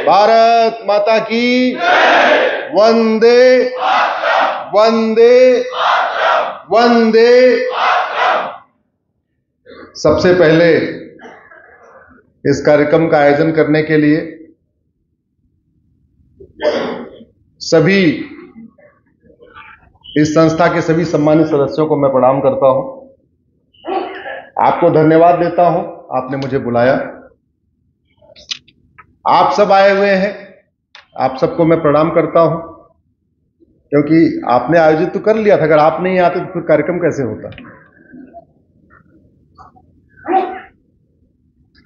भारत माता की वंदे वंदे वंदे। सबसे पहले इस कार्यक्रम का आयोजन करने के लिए सभी इस संस्था के सभी सम्मानित सदस्यों को मैं प्रणाम करता हूं। आपको धन्यवाद देता हूं, आपने मुझे बुलाया, आप सब आए हुए हैं, आप सबको मैं प्रणाम करता हूं, क्योंकि आपने आयोजित तो कर लिया था। अगर आप नहीं आते तो फिर कार्यक्रम कैसे होता।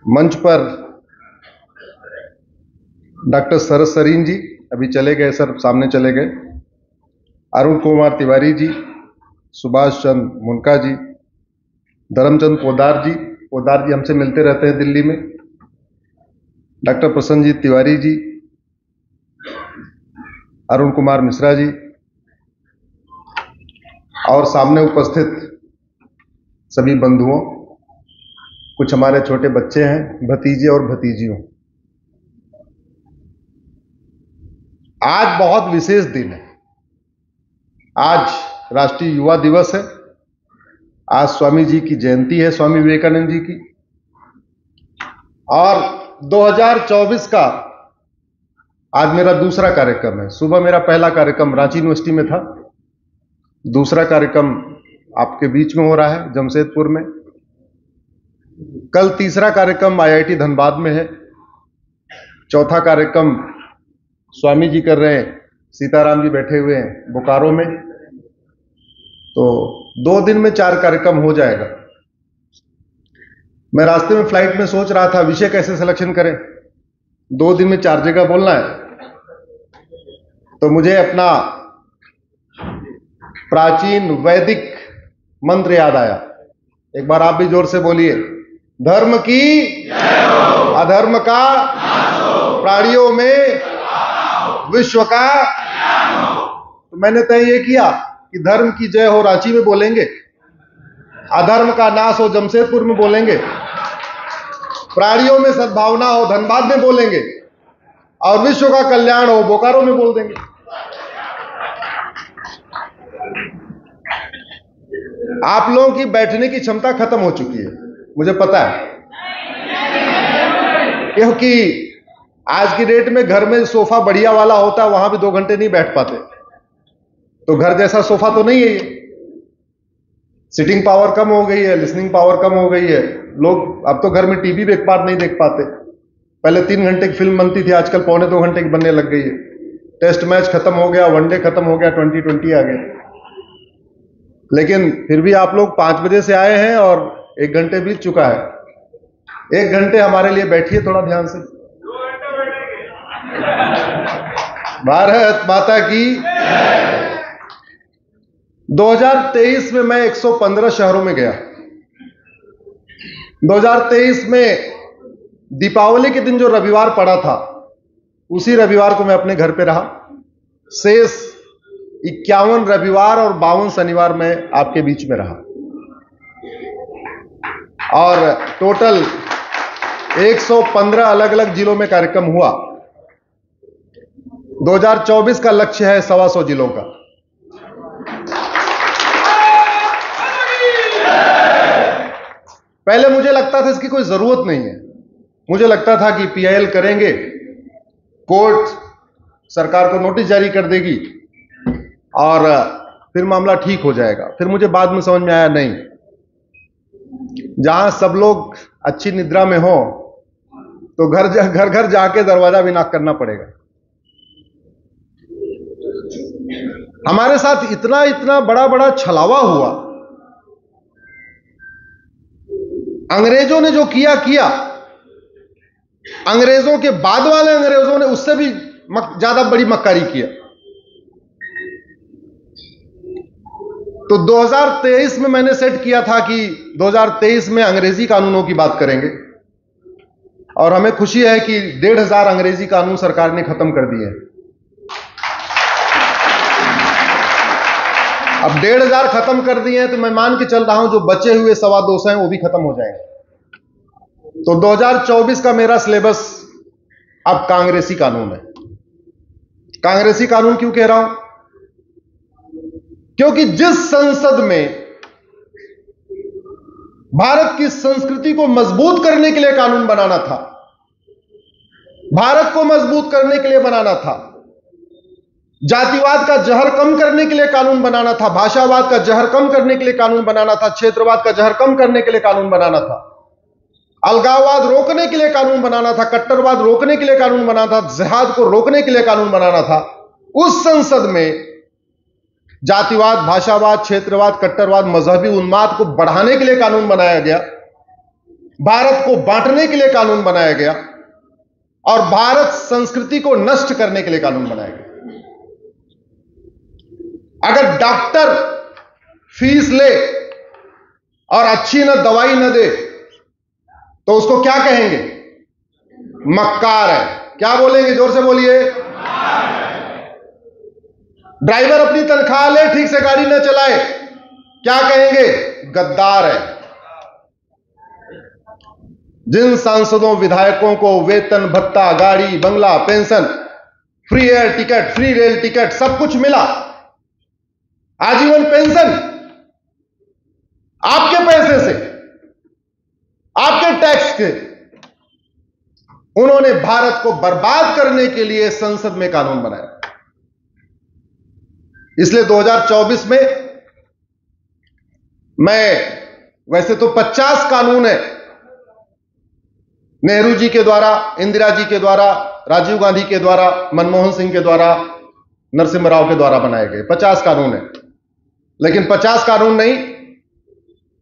मंच पर डॉक्टर शरद सरीन जी अभी चले गए, सर सामने चले गए, अरुण कुमार तिवारी जी, सुभाष चंद्र मुनका जी, धर्मचंद पोदार जी हमसे मिलते रहते हैं दिल्ली में, डॉक्टर प्रसन्नजीत तिवारी जी, अरुण कुमार मिश्रा जी, और सामने उपस्थित सभी बंधुओं, कुछ हमारे छोटे बच्चे हैं, भतीजे और भतीजियों। आज बहुत विशेष दिन है। आज राष्ट्रीय युवा दिवस है। आज स्वामी जी की जयंती है, स्वामी विवेकानंद जी की। और 2024 का आज मेरा दूसरा कार्यक्रम है। सुबह मेरा पहला कार्यक्रम रांची यूनिवर्सिटी में था, दूसरा कार्यक्रम आपके बीच में हो रहा है जमशेदपुर में, कल तीसरा कार्यक्रम आईआईटी धनबाद में है, चौथा कार्यक्रम स्वामी जी कर रहे हैं, सीताराम जी बैठे हुए हैं बोकारो में। तो 2 दिन में 4 कार्यक्रम हो जाएगा। मैं रास्ते में फ्लाइट में सोच रहा था विषय कैसे सिलेक्शन करें, 2 दिन में 4 जगह बोलना है। तो मुझे अपना प्राचीन वैदिक मंत्र याद आया। एक बार आप भी जोर से बोलिए, धर्म की अधर्म का प्राणियों में विश्व का। तो मैंने तय ये किया कि धर्म की जय हो रांची में बोलेंगे, अधर्म का नाश हो जमशेदपुर में बोलेंगे, प्राणियों में सद्भावना हो धनबाद में बोलेंगे, और विश्व का कल्याण हो बोकारो में बोल देंगे। आप लोगों की बैठने की क्षमता खत्म हो चुकी है, मुझे पता है, क्योंकि आज की डेट में घर में सोफा बढ़िया वाला होता है, वहां भी 2 घंटे नहीं बैठ पाते। तो घर जैसा सोफा तो नहीं है ये। सिटिंग पावर कम हो गई है, लिसनिंग पावर कम हो गई है। लोग अब तो घर में टीवी भी एक बार नहीं देख पाते। पहले 3 घंटे की फिल्म बनती थी, आजकल पौने 2 घंटे की बनने लग गई है। टेस्ट मैच खत्म हो गया, वनडे खत्म हो गया, 2020 आ गया। लेकिन फिर भी आप लोग 5 बजे से आए हैं और 1 घंटे बीत चुका है। 1 घंटे हमारे लिए बैठिए थोड़ा ध्यान से। भारत माता की। 2023 में मैं 115 शहरों में गया। 2023 में दीपावली के दिन जो रविवार पड़ा था, उसी रविवार को मैं अपने घर पे रहा। शेष 51 रविवार और 52 शनिवार में आपके बीच में रहा, और टोटल 115 अलग अलग जिलों में कार्यक्रम हुआ। 2024 का लक्ष्य है 125 जिलों का। पहले मुझे लगता था इसकी कोई जरूरत नहीं है। मुझे लगता था कि पीआईएल करेंगे, कोर्ट सरकार को नोटिस जारी कर देगी और फिर मामला ठीक हो जाएगा। फिर मुझे बाद में समझ में आया, नहीं, जहां सब लोग अच्छी निद्रा में हो तो घर घर जाके दरवाजा भी नॉक करना पड़ेगा। हमारे साथ इतना इतना बड़ा बड़ा छलावा हुआ। अंग्रेजों ने जो किया किया, अंग्रेजों के बाद वाले अंग्रेजों ने उससे भी ज्यादा बड़ी मक्कारी किया। तो 2023 में मैंने सेट किया था कि 2023 में अंग्रेजी कानूनों की बात करेंगे, और हमें खुशी है कि 1,500 अंग्रेजी कानून सरकार ने खत्म कर दिए। अब 1,500 खत्म कर दिए हैं, तो मैं मान के चल रहा हूं जो बचे हुए 225 हैं वो भी खत्म हो जाएंगे। तो 2024 का मेरा सिलेबस अब कांग्रेसी कानून है। कांग्रेसी कानून क्यों कह रहा हूं? क्योंकि जिस संसद में भारत की संस्कृति को मजबूत करने के लिए कानून बनाना था, भारत को मजबूत करने के लिए बनाना था, जातिवाद का जहर कम करने के लिए कानून बनाना था, भाषावाद का जहर कम करने के लिए कानून बनाना था, क्षेत्रवाद का जहर कम करने के लिए कानून बनाना था, अलगाववाद रोकने के लिए कानून बनाना था, कट्टरवाद रोकने के लिए कानून बनाना था, जिहाद को रोकने के लिए कानून बनाना था, उस संसद में जातिवाद, भाषावाद, क्षेत्रवाद, कट्टरवाद, मजहबी उन्माद को बढ़ाने के लिए कानून बनाया गया, भारत को बांटने के लिए कानून बनाया गया और भारत संस्कृति को नष्ट करने के लिए कानून बनाया गया। अगर डॉक्टर फीस ले और अच्छी न दवाई न दे तो उसको क्या कहेंगे? मक्कार है। क्या बोलेंगे? जोर से बोलिए। ड्राइवर अपनी तनख्वाह ले, ठीक से गाड़ी न चलाए, क्या कहेंगे? गद्दार है। जिन सांसदों विधायकों को वेतन भत्ता, गाड़ी, बंगला, pension, free air ticket, free rail ticket सब कुछ मिला, आजीवन पेंशन, आपके पैसे से, आपके टैक्स के, उन्होंने भारत को बर्बाद करने के लिए संसद में कानून बनाया। इसलिए 2024 में वैसे तो 50 कानून है, नेहरू जी के द्वारा, इंदिरा जी के द्वारा, राजीव गांधी के द्वारा, मनमोहन सिंह के द्वारा, नरसिम्हा राव के द्वारा बनाए गए 50 कानून है। लेकिन 50 कानून नहीं,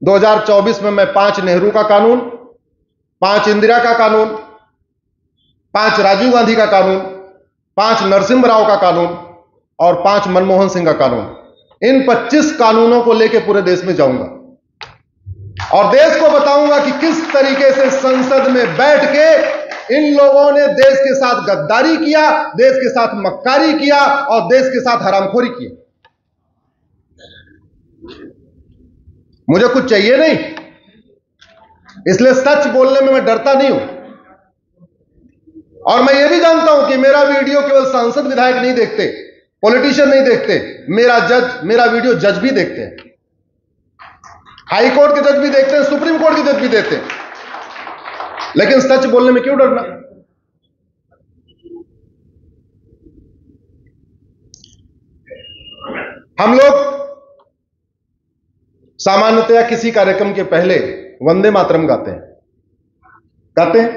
2024 में मैं 5 नेहरू का कानून, 5 इंदिरा का कानून, 5 राजीव गांधी का कानून, 5 नरसिम्हा राव का कानून और 5 मनमोहन सिंह का कानून, इन 25 कानूनों को लेकर पूरे देश में जाऊंगा और देश को बताऊंगा कि किस तरीके से संसद में बैठ के इन लोगों ने देश के साथ गद्दारी किया, देश के साथ मक्कारी किया और देश के साथ हरामखोरी किया। मुझे कुछ चाहिए नहीं, इसलिए सच बोलने में मैं डरता नहीं हूं और मैं यह भी जानता हूं कि मेरा वीडियो केवल सांसद विधायक नहीं देखते, पॉलिटिशियन नहीं देखते, मेरा वीडियो जज भी देखते हैं, हाई कोर्ट के जज भी देखते हैं, सुप्रीम कोर्ट के जज भी देखते हैं। लेकिन सच बोलने में क्यों डरना? हम लोग सामान्यतया किसी कार्यक्रम के पहले वंदे मातरम गाते हैं।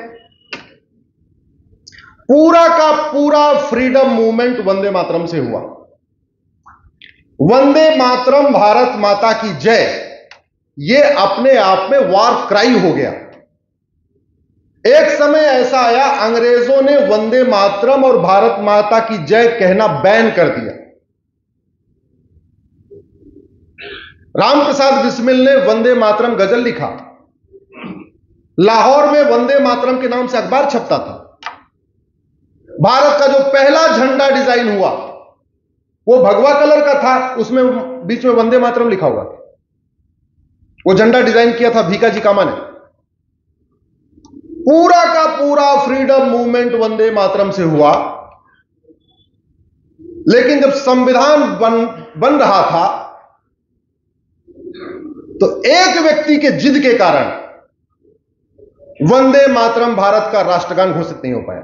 पूरा का पूरा फ्रीडम मूवमेंट वंदे मातरम से हुआ। वंदे मातरम, भारत माता की जय, ये अपने आप में वार क्राई हो गया। एक समय ऐसा आया, अंग्रेजों ने वंदे मातरम और भारत माता की जय कहना बैन कर दिया। राम प्रसाद बिस्मिल ने वंदे मातरम गजल लिखा। लाहौर में वंदे मातरम के नाम से अखबार छपता था। भारत का जो पहला झंडा डिजाइन हुआ वो भगवा कलर का था, उसमें बीच में वंदे मातरम लिखा हुआ था। वो झंडा डिजाइन किया था भीकाजी कामा ने। पूरा का पूरा फ्रीडम मूवमेंट वंदे मातरम से हुआ। लेकिन जब संविधान बन रहा था तो एक व्यक्ति के जिद के कारण वंदे मातरम भारत का राष्ट्रगान घोषित नहीं हो पाया।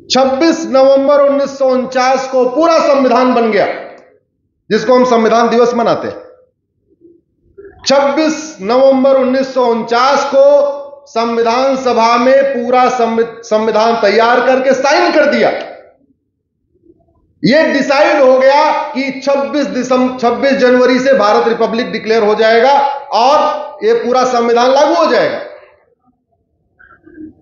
26 नवंबर 1949 को पूरा संविधान बन गया, जिसको हम संविधान दिवस मनाते हैं। 26 नवंबर 1949 को संविधान सभा में पूरा संविधान तैयार करके साइन कर दिया। यह डिसाइड हो गया कि 26 जनवरी से भारत रिपब्लिक डिक्लेयर हो जाएगा और यह पूरा संविधान लागू हो जाएगा।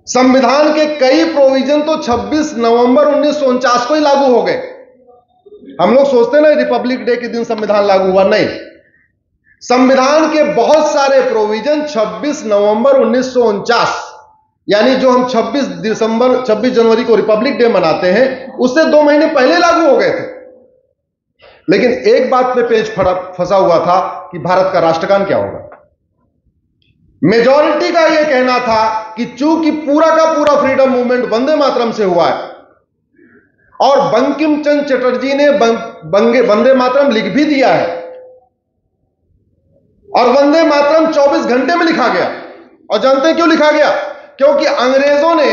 संविधान के कई प्रोविजन तो 26 नवंबर 1949 को ही लागू हो गए। हम लोग सोचते हैं ना रिपब्लिक डे के दिन संविधान लागू हुआ, नहीं। संविधान के बहुत सारे प्रोविजन 26 नवंबर 1949, यानी जो हम 26 जनवरी को रिपब्लिक डे मनाते हैं, उससे 2 महीने पहले लागू हो गए थे। लेकिन एक बात पे पेच फंसा हुआ था कि भारत का राष्ट्रगान क्या होगा। मेजॉरिटी का यह कहना था कि चूंकि पूरा का पूरा फ्रीडम मूवमेंट वंदे मातरम से हुआ है और बंकिम चंद्र चटर्जी ने वंदे मातरम लिख भी दिया है और वंदे मातरम 24 घंटे में लिखा गया। और जानते हैं क्यों लिखा गया? क्योंकि अंग्रेजों ने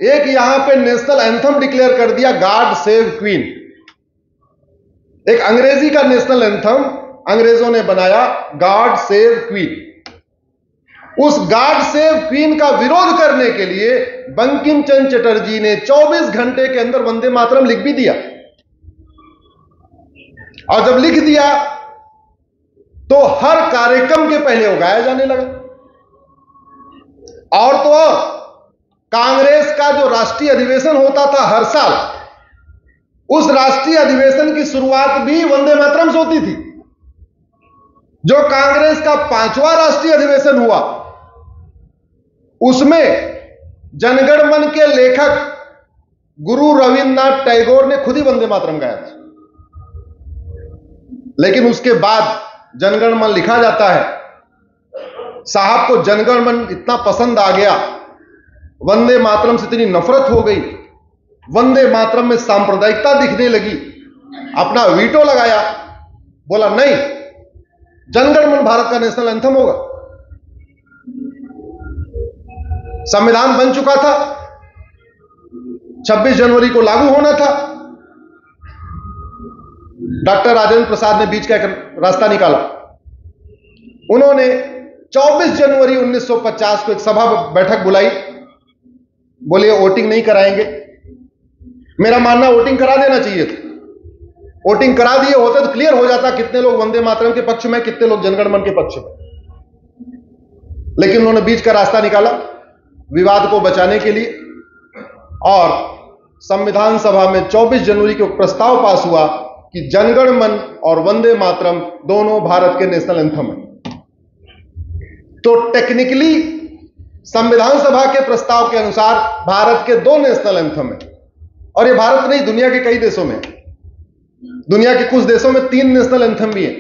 एक यहां पे नेशनल एंथम डिक्लेयर कर दिया, गॉड सेव क्वीन। एक अंग्रेजी का नेशनल एंथम अंग्रेजों ने बनाया, गॉड सेव क्वीन। उस गॉड सेव क्वीन का विरोध करने के लिए बंकिम चंद्र चटर्जी ने 24 घंटे के अंदर वंदे मातरम लिख भी दिया। और जब लिख दिया तो हर कार्यक्रम के पहले वो गाया जाने लगा। और तो और कांग्रेस का जो राष्ट्रीय अधिवेशन होता था हर साल, उस राष्ट्रीय अधिवेशन की शुरुआत भी वंदे मातरम से होती थी। जो कांग्रेस का 5वां राष्ट्रीय अधिवेशन हुआ उसमें जनगण मन के लेखक गुरु रविन्द्रनाथ टैगोर ने खुद ही वंदे मातरम गाया था। लेकिन उसके बाद जनगण मन लिखा जाता है, साहब को जनगण मन इतना पसंद आ गया, वंदे मातरम से इतनी नफरत हो गई, वंदे मातरम में सांप्रदायिकता दिखने लगी, अपना वीटो लगाया, बोला नहीं, जनगण मन भारत का नेशनल एंथम होगा। संविधान बन चुका था, 26 जनवरी को लागू होना था। डॉक्टर राजेंद्र प्रसाद ने बीच का एक रास्ता निकाला। उन्होंने 24 जनवरी 1950 को एक सभा बैठक बुलाई, बोले वोटिंग नहीं कराएंगे। मेरा मानना वोटिंग करा देना चाहिए था। वोटिंग करा दिए होते तो क्लियर हो जाता कितने लोग वंदे मातरम के पक्ष में, कितने लोग जनगण मन के पक्ष में। लेकिन उन्होंने बीच का रास्ता निकाला विवाद को बचाने के लिए, और संविधान सभा में 24 जनवरी को प्रस्ताव पास हुआ कि जनगण मन और वंदे मातरम दोनों भारत के नेशनल एंथम हैं। तो टेक्निकली संविधान सभा के प्रस्ताव के अनुसार भारत के 2 नेशनल एंथम हैं। और ये भारत नहीं, दुनिया के कई देशों में, दुनिया के कुछ देशों में 3 नेशनल एंथम भी हैं।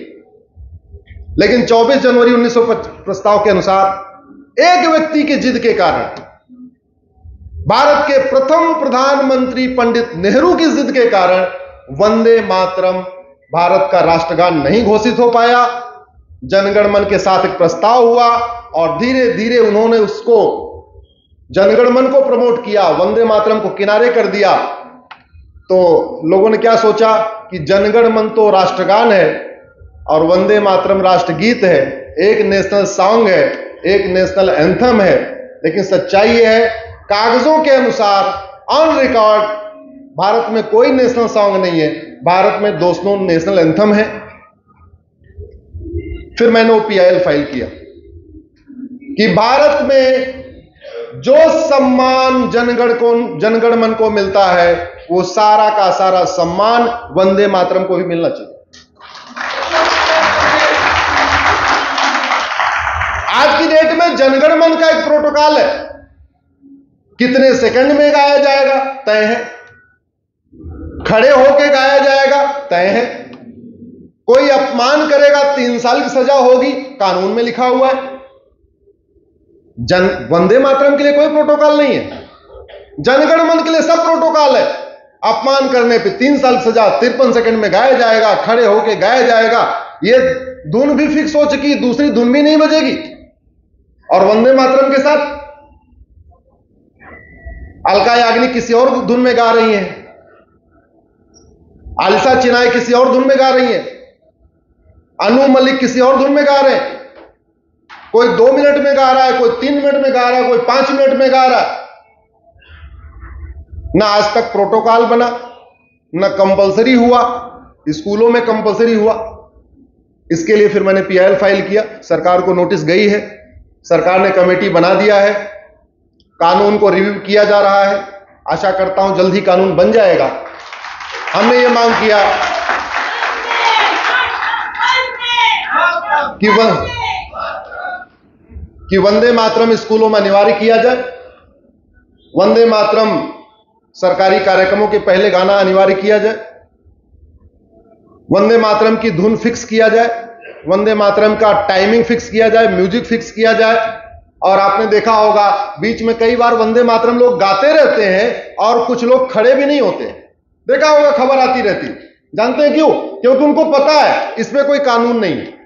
लेकिन 24 जनवरी 1950 प्रस्ताव के अनुसार एक व्यक्ति की जिद के कारण, भारत के प्रथम प्रधानमंत्री पंडित नेहरू की जिद के कारण वंदे मातरम भारत का राष्ट्रगान नहीं घोषित हो पाया। जनगण मन के साथ एक प्रस्ताव हुआ और धीरे धीरे उन्होंने उसको, जनगण मन को प्रमोट किया, वंदे मातरम को किनारे कर दिया। तो लोगों ने क्या सोचा कि जनगण मन तो राष्ट्रगान है और वंदे मातरम राष्ट्रगीत है, एक नेशनल सॉन्ग है, एक नेशनल एंथम है। लेकिन सच्चाई यह है, कागजों के अनुसार ऑन रिकॉर्ड भारत में कोई नेशनल सॉन्ग नहीं है, भारत में 2 नेशनल एंथम है। फिर मैंने OPIL फाइल किया कि भारत में जो सम्मान जनगण मन को मिलता है वो सारा का सारा सम्मान वंदे मातरम को भी मिलना चाहिए। आज की डेट में जनगण मन का एक प्रोटोकॉल है, कितने सेकंड में गाया जाएगा तय है, खड़े होकर गाया जाएगा तय है, कोई अपमान करेगा 3 साल की सजा होगी, कानून में लिखा हुआ है। वंदे मातरम के लिए कोई प्रोटोकॉल नहीं है, जनगण मन के लिए सब प्रोटोकॉल है। अपमान करने पे 3 साल सजा, 53 सेकंड में गाया जाएगा, खड़े होकर गाया जाएगा। ये धुन भी फिक्स हो चुकी, दूसरी धुन भी नहीं बजेगी। और वंदे मातरम के साथ अलका याग्निक किसी और धुन में गा रही हैं, आलिसा चिनाई किसी और धुन में गा रही हैं, अनु मलिक किसी और धुन में गा रहे हैं। कोई 2 मिनट में गा रहा है, कोई 3 मिनट में गा रहा है, कोई 5 मिनट में गा रहा है। ना आज तक प्रोटोकॉल बना, ना कंपलसरी हुआ, स्कूलों में कंपलसरी हुआ। इसके लिए फिर मैंने PIL फाइल किया, सरकार को नोटिस गई है, सरकार ने कमेटी बना दिया है, कानून को रिव्यू किया जा रहा है। आशा करता हूं जल्द ही कानून बन जाएगा। हमने ये मांग किया कि वंदे मातरम स्कूलों में अनिवार्य किया जाए, वंदे मातरम सरकारी कार्यक्रमों के पहले गाना अनिवार्य किया जाए, वंदे मातरम की धुन फिक्स किया जाए, वंदे मातरम का टाइमिंग फिक्स किया जाए, म्यूजिक फिक्स किया जाए। और आपने देखा होगा बीच में कई बार वंदे मातरम लोग गाते रहते हैं और कुछ लोग खड़े भी नहीं होते। देखा होगा, खबर आती रहती। जानते हैं क्यों? क्योंकि उनको पता है इसमें कोई कानून नहीं है।